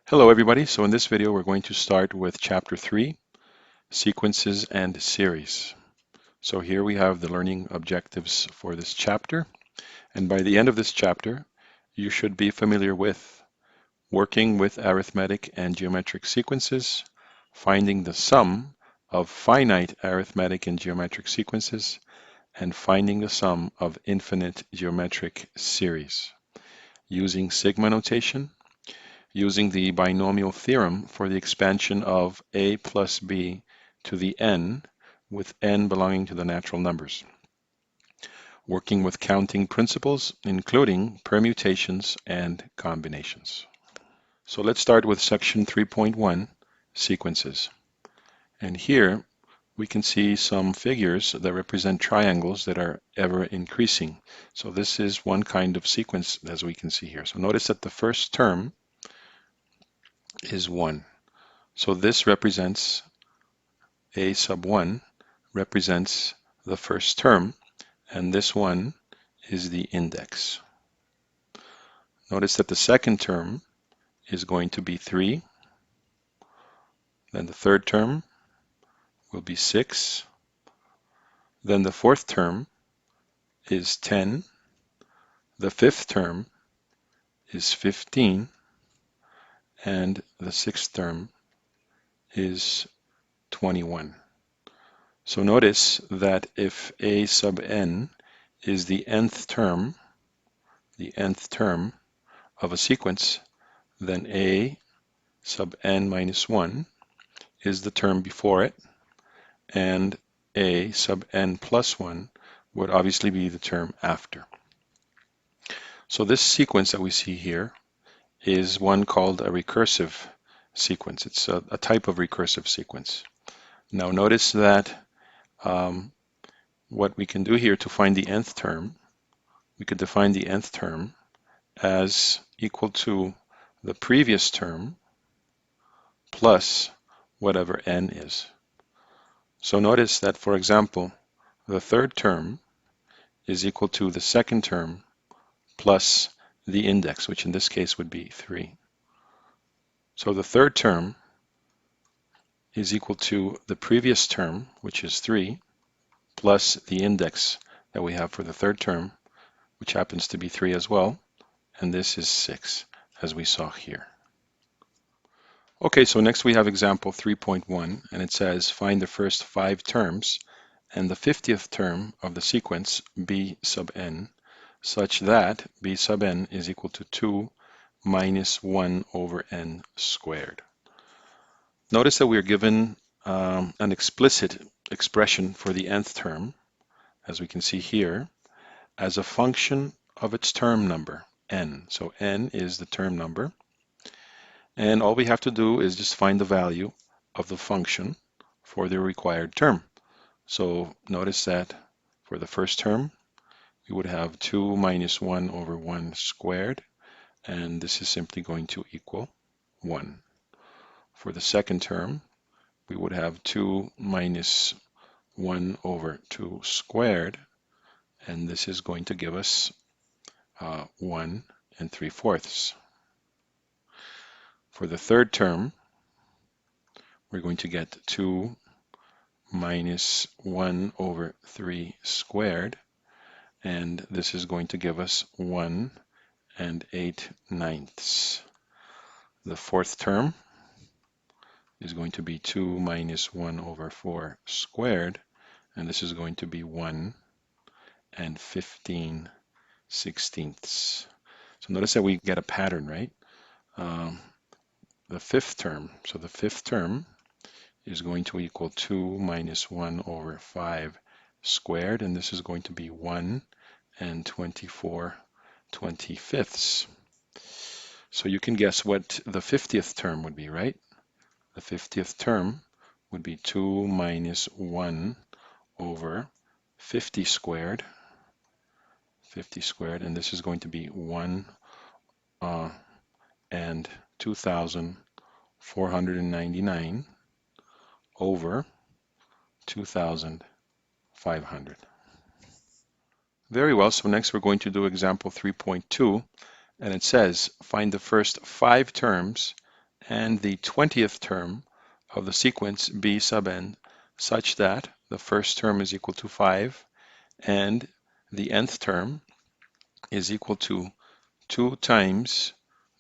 Hello everybody, so in this video we're going to start with chapter 3, sequences and series. So here we have the learning objectives for this chapter, and by the end of this chapter you should be familiar with working with arithmetic and geometric sequences, finding the sum of finite arithmetic and geometric sequences, and finding the sum of infinite geometric series using sigma notation, using the binomial theorem for the expansion of a plus b to the n, with n belonging to the natural numbers. Working with counting principles, including permutations and combinations. So let's start with section 3.1, sequences. And here we can see some figures that represent triangles that are ever increasing. So this is one kind of sequence as we can see here. So notice that the first term is 1. So this represents a sub 1 represents the first term, and this one is the index. Notice that the second term is going to be 3, then the third term will be 6, then the fourth term is 10, the fifth term is 15, and the sixth term is 21. So notice that if a sub n is the nth term of a sequence, then a sub n minus 1 is the term before it, and a sub n plus 1 would obviously be the term after. So this sequence that we see here is one called a recursive sequence. It's a type of recursive sequence. Now notice that what we can do here to find the nth term, we could define the nth term as equal to the previous term plus whatever n is. So notice that, for example, the third term is equal to the second term plus the index, which in this case would be 3. So the third term is equal to the previous term, which is 3, plus the index that we have for the third term, which happens to be 3 as well, and this is 6, as we saw here. Okay, so next we have example 3.1, and it says find the first 5 terms and the 50th term of the sequence b sub n, such that b sub n is equal to 2 minus 1 over n squared. Notice that we are given an explicit expression for the nth term, as we can see here, as a function of its term number, n. So n is the term number, and all we have to do is just find the value of the function for the required term. So notice that for the first term, we would have 2 minus 1 over 1 squared, and this is simply going to equal 1. For the second term, we would have 2 minus 1 over 2 squared, and this is going to give us 1 3/4. For the third term, we're going to get 2 minus 1 over 3 squared, and this is going to give us 1 8/9. The fourth term is going to be 2 minus 1 over 4 squared, and this is going to be 1 15/16. So notice that we get a pattern, right? The fifth term, so the fifth term is going to equal 2 minus 1 over 5 squared, and this is going to be 1 24/25. So you can guess what the 50th term would be, right? The 50th term would be 2 minus 1 over 50 squared, and this is going to be 1 2,499 over 2,500. Very well, so next we're going to do example 3.2, and it says find the first 5 terms and the 20th term of the sequence b sub n such that the first term is equal to 5 and the nth term is equal to 2 times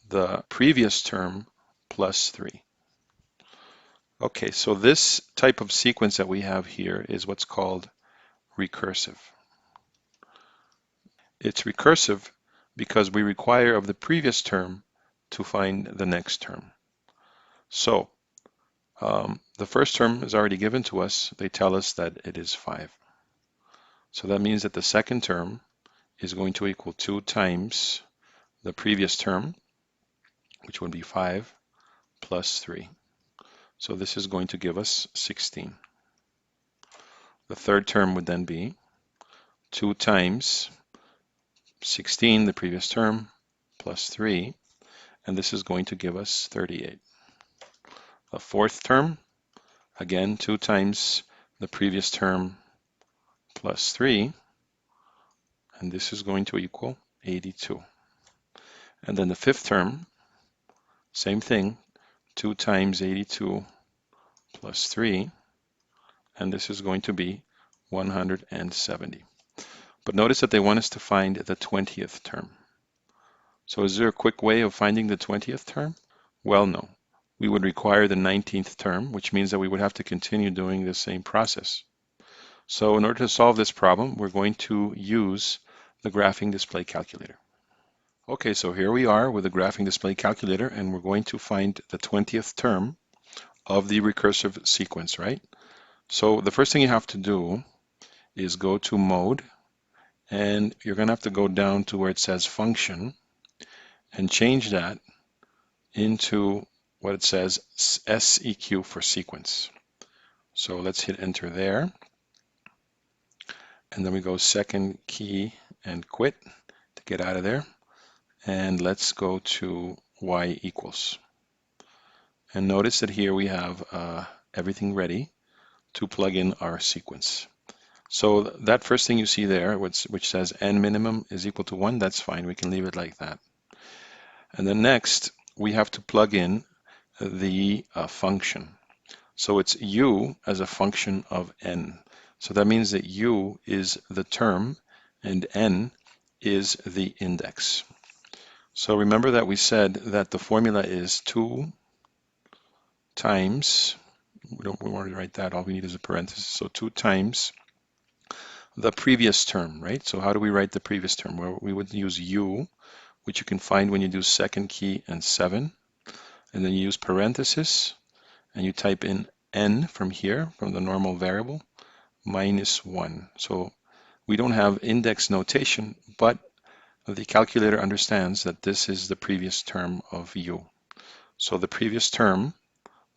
the previous term plus 3. Okay, so this type of sequence that we have here is what's called recursive. It's recursive because we require of the previous term to find the next term. So the first term is already given to us. They tell us that it is 5. So that means that the second term is going to equal 2 times the previous term, which would be 5, plus 3. So this is going to give us 16. The third term would then be 2 times 16, the previous term, plus 3, and this is going to give us 38. The fourth term, again, 2 times the previous term plus 3, and this is going to equal 82. And then the fifth term, same thing, 2 times 82 plus 3, and this is going to be 170. But notice that they want us to find the 20th term. So is there a quick way of finding the 20th term? Well, no. We would require the 19th term, which means that we would have to continue doing the same process. So in order to solve this problem, we're going to use the graphing display calculator. Okay, so here we are with the graphing display calculator, and we're going to find the 20th term of the recursive sequence, right? So the first thing you have to do is go to Mode, and you're going to have to go down to where it says Function and change that into what it says SEQ for sequence. So let's hit Enter there. And then we go second key and quit to get out of there. And let's go to Y equals. And notice that here we have everything ready to plug in our sequence. So that first thing you see there, which says n minimum is equal to 1, that's fine. We can leave it like that. And then next, we have to plug in the function. So it's u as a function of n. So that means that u is the term and n is the index. So remember that we said that the formula is 2 times, we want to write that, all we need is a parenthesis, so 2 times the previous term, right? So how do we write the previous term? Well, we would use u, which you can find when you do second key and 7, and then you use parenthesis, and you type in n from here, from the normal variable, minus 1. So we don't have index notation, but the calculator understands that this is the previous term of u. So the previous term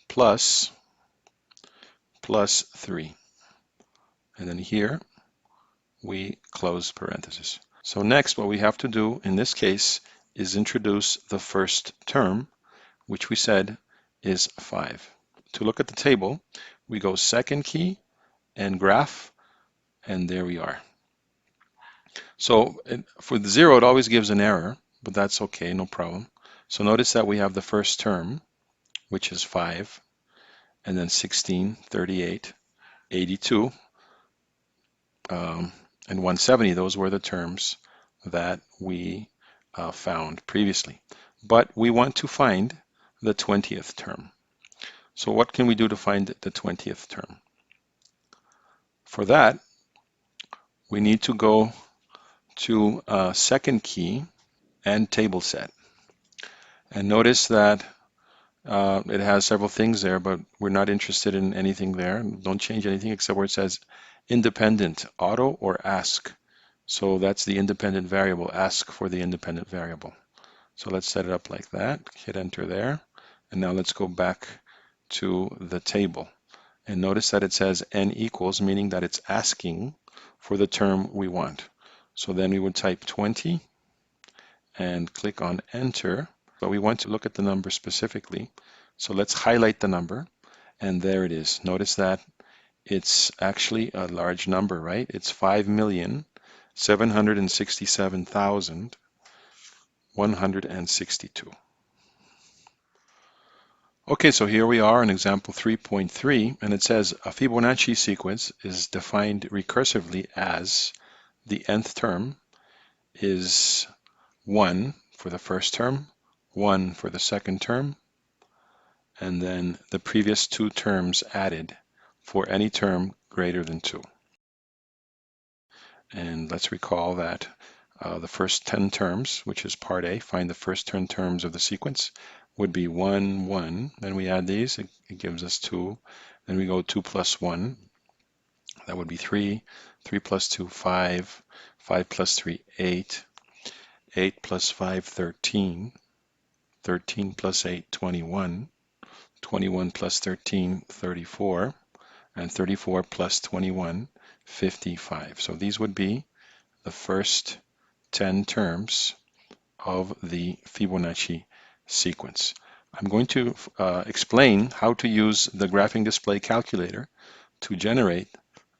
plus 3. And then here we close parenthesis. So next, what we have to do in this case is introduce the first term, which we said is 5. To look at the table, we go second key and graph, and there we are. So for the 0, it always gives an error, but that's okay, no problem. So notice that we have the first term, which is 5, and then 16, 38, 82, and 170. Those were the terms that we found previously. But we want to find the 20th term. So what can we do to find the 20th term? For that, we need to go to second key and table set. And notice that it has several things there, but we're not interested in anything there. Don't change anything except where it says independent, auto or ask. So that's the independent variable, ask for the independent variable. So let's set it up like that, hit enter there. And now let's go back to the table. And notice that it says n equals, meaning that it's asking for the term we want. So then we would type 20 and click on enter. But we want to look at the number specifically. So let's highlight the number, and there it is. Notice that it's actually a large number, right? It's 5,767,162. Okay, so here we are in example 3.3, and it says a Fibonacci sequence is defined recursively as the nth term is 1 for the first term, 1 for the second term, and then the previous two terms added for any term greater than 2. And let's recall that the first 10 terms, which is part A, find the first 10 terms of the sequence, would be 1, 1. Then we add these, it gives us 2. Then we go 2 plus 1, that would be 3. 3 plus 2, 5. 5 plus 3, 8. 8 plus 5, 13. 13 plus 8, 21. 21 plus 13, 34. And 34 plus 21, 55. So these would be the first 10 terms of the Fibonacci sequence. I'm going to explain how to use the graphing display calculator to generate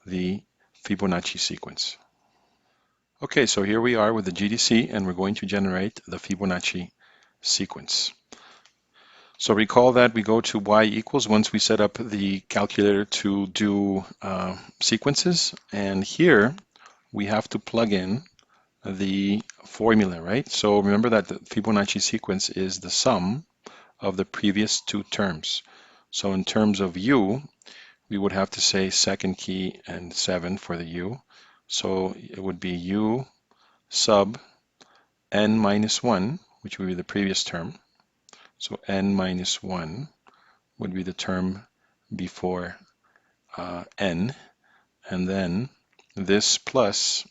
the Fibonacci sequence. Okay, so here we are with the GDC, and we're going to generate the Fibonacci sequence. So recall that we go to y equals once we set up the calculator to do sequences, and here we have to plug in the formula, right? So remember that the Fibonacci sequence is the sum of the previous two terms. So in terms of u, we would have to say second key and 7 for the u. So it would be u sub n minus 1, which would be the previous term. So n minus 1 would be the term before n, and then this plus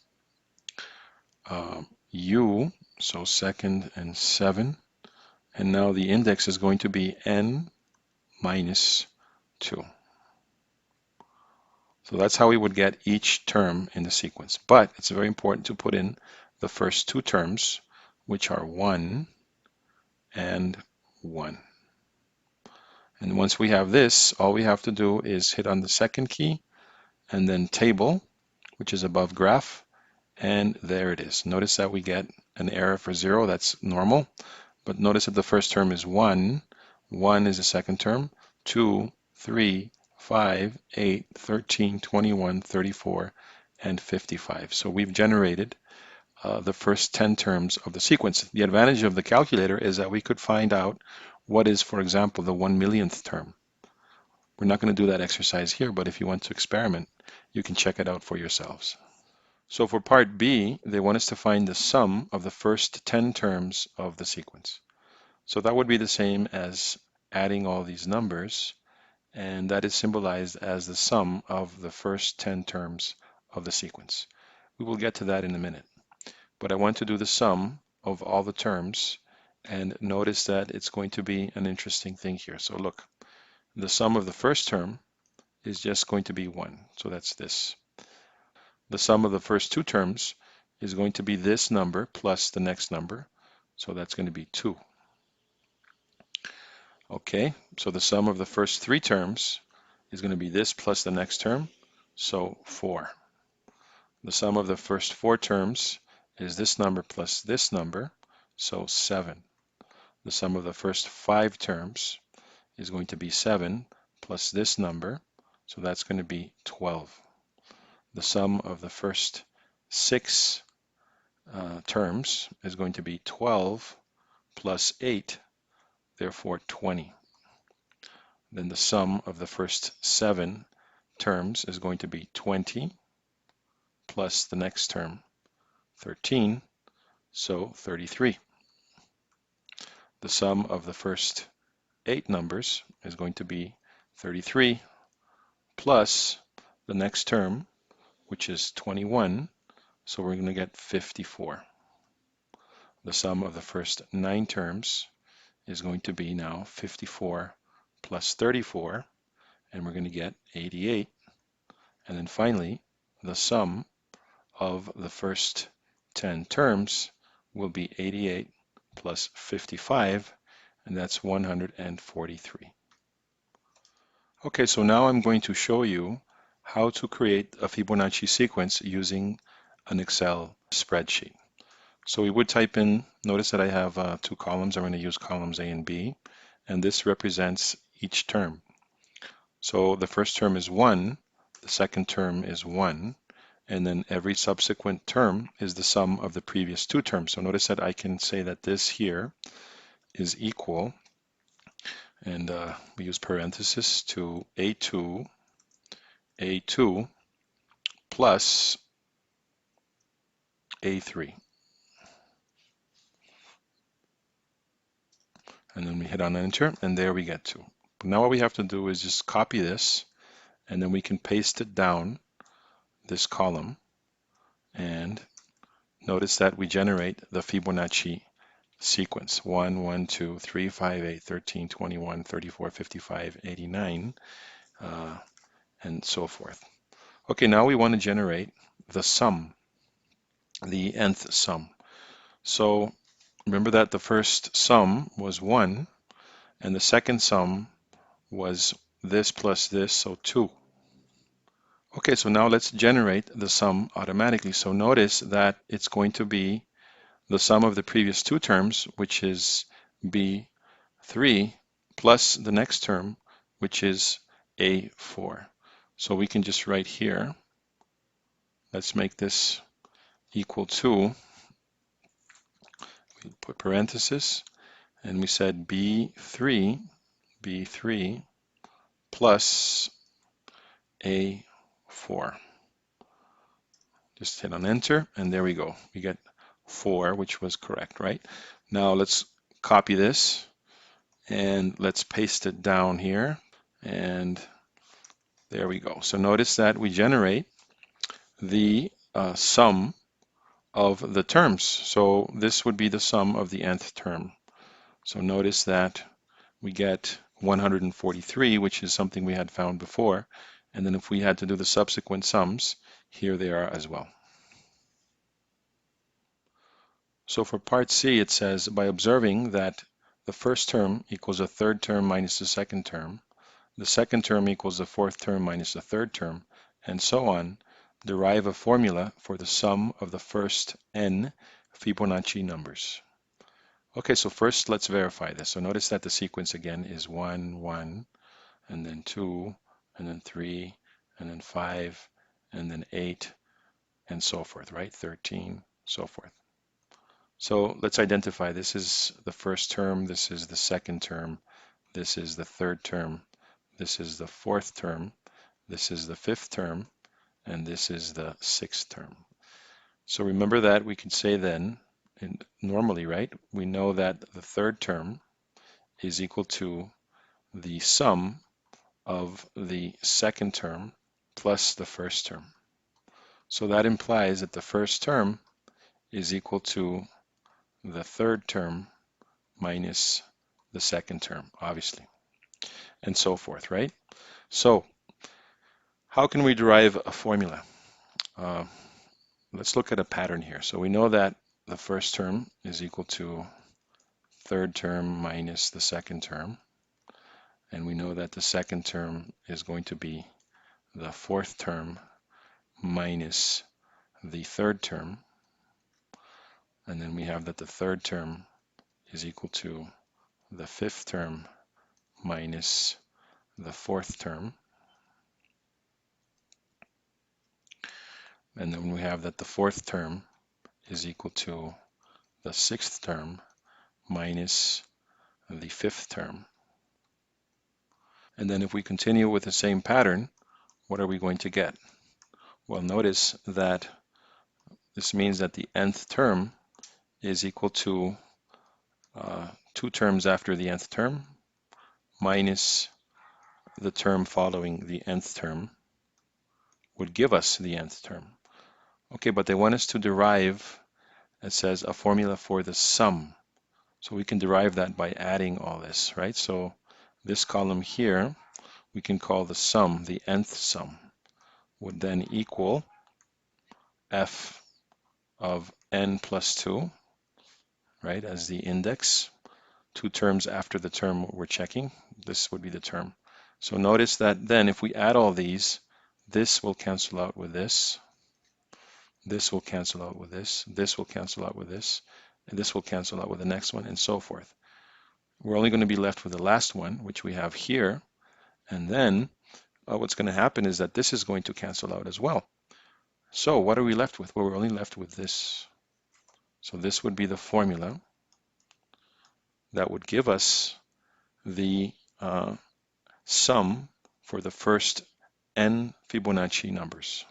u, so second and 7, and now the index is going to be n minus 2. So that's how we would get each term in the sequence. But it's very important to put in the first two terms, which are 1 and 1. And once we have this, all we have to do is hit on the second key and then table, which is above graph, and there it is. Notice that we get an error for 0. That's normal. But notice that the first term is 1. 1 is the second term. 2, 3, 5, 8, 13, 21, 34, and 55. So we've generated the first 10 terms of the sequence. The advantage of the calculator is that we could find out what is, for example, the 1/1,000,000th term. We're not going to do that exercise here, but if you want to experiment, you can check it out for yourselves. So for part B, they want us to find the sum of the first 10 terms of the sequence. So that would be the same as adding all these numbers, and that is symbolized as the sum of the first 10 terms of the sequence. We will get to that in a minute. But I want to do the sum of all the terms, and notice that it's going to be an interesting thing here. So look, the sum of the first term is just going to be 1, so that's this. The sum of the first two terms is going to be this number plus the next number, so that's going to be 2. Okay, so the sum of the first three terms is going to be this plus the next term, so 4. The sum of the first four terms is this number plus this number, so 7. The sum of the first 5 terms is going to be 7 plus this number, so that's going to be 12. The sum of the first 6 terms is going to be 12 plus 8, therefore 20. Then the sum of the first 7 terms is going to be 20 plus the next term, 13, so 33. The sum of the first 8 numbers is going to be 33 plus the next term, which is 21, so we're going to get 54. The sum of the first 9 terms is going to be now 54 plus 34, and we're going to get 88. And then finally, the sum of the first 10 terms will be 88 plus 55, and that's 143. Okay, so now I'm going to show you how to create a Fibonacci sequence using an Excel spreadsheet. So we would type in, notice that I have 2 columns. I'm going to use columns A and B, and this represents each term. So the first term is 1, the second term is 1, and then every subsequent term is the sum of the previous two terms. So notice that I can say that this here is equal, and we use parenthesis, to A2 plus A3. And then we hit on enter, and there we get to. Now what we have to do is just copy this, and then we can paste it down this column, and notice that we generate the Fibonacci sequence: 1, 1, 2, 3, 5, 8, 13, 21, 34, 55, 89, and so forth. Okay, now we want to generate the sum, the nth sum. So remember that the first sum was 1, and the second sum was this plus this, so 2. Okay, so now let's generate the sum automatically. So notice that it's going to be the sum of the previous two terms, which is B3, plus the next term, which is A4. So we can just write here, let's make this equal to, we put parenthesis, and we said B3 plus A4. Just hit on enter, and there we go. We get 4, which was correct, right? Now let's copy this, and let's paste it down here, and there we go. So notice that we generate the sum of the terms. So this would be the sum of the nth term. So notice that we get 143, which is something we had found before. And then if we had to do the subsequent sums, here they are as well. So for part C, it says, by observing that the first term equals the third term minus the second term term equals the fourth term minus the third term, and so on, derive a formula for the sum of the first n Fibonacci numbers. Okay, so first let's verify this. So notice that the sequence again is 1, 1, and then 2, and then 3, and then 5, and then 8, and so forth, right? 13, so forth. So let's identify. This is the first term, this is the second term, this is the third term, this is the fourth term, this is the fifth term, and this is the sixth term. So remember that we can say then, and normally, right, we know that the third term is equal to the sum of the second term plus the first term. So that implies that the first term is equal to the third term minus the second term, obviously, and so forth, right? So how can we derive a formula? Let's look at a pattern here. So we know that the first term is equal to third term minus the second term, and we know that the second term is going to be the fourth term minus the third term, and then we have that the third term is equal to the fifth term minus the fourth term, and then we have that the fourth term is equal to the sixth term minus the fifth term. And then if we continue with the same pattern, what are we going to get? Well, notice that this means that the nth term is equal to two terms after the nth term minus the term following the nth term would give us the nth term. Okay, but they want us to derive, it says, a formula for the sum. So we can derive that by adding all this, right? So this column here, we can call the sum, the nth sum, would then equal f of n plus 2, right, as the index, two terms after the term we're checking. This would be the term. So notice that then if we add all these, this will cancel out with this, this will cancel out with this will cancel out with this, and this will cancel out with the next one, and so forth. we're only going to be left with the last one, which we have here. And then what's going to happen is that this is going to cancel out as well. So what are we left with? Well, we're only left with this. So this would be the formula that would give us the sum for the first n Fibonacci numbers.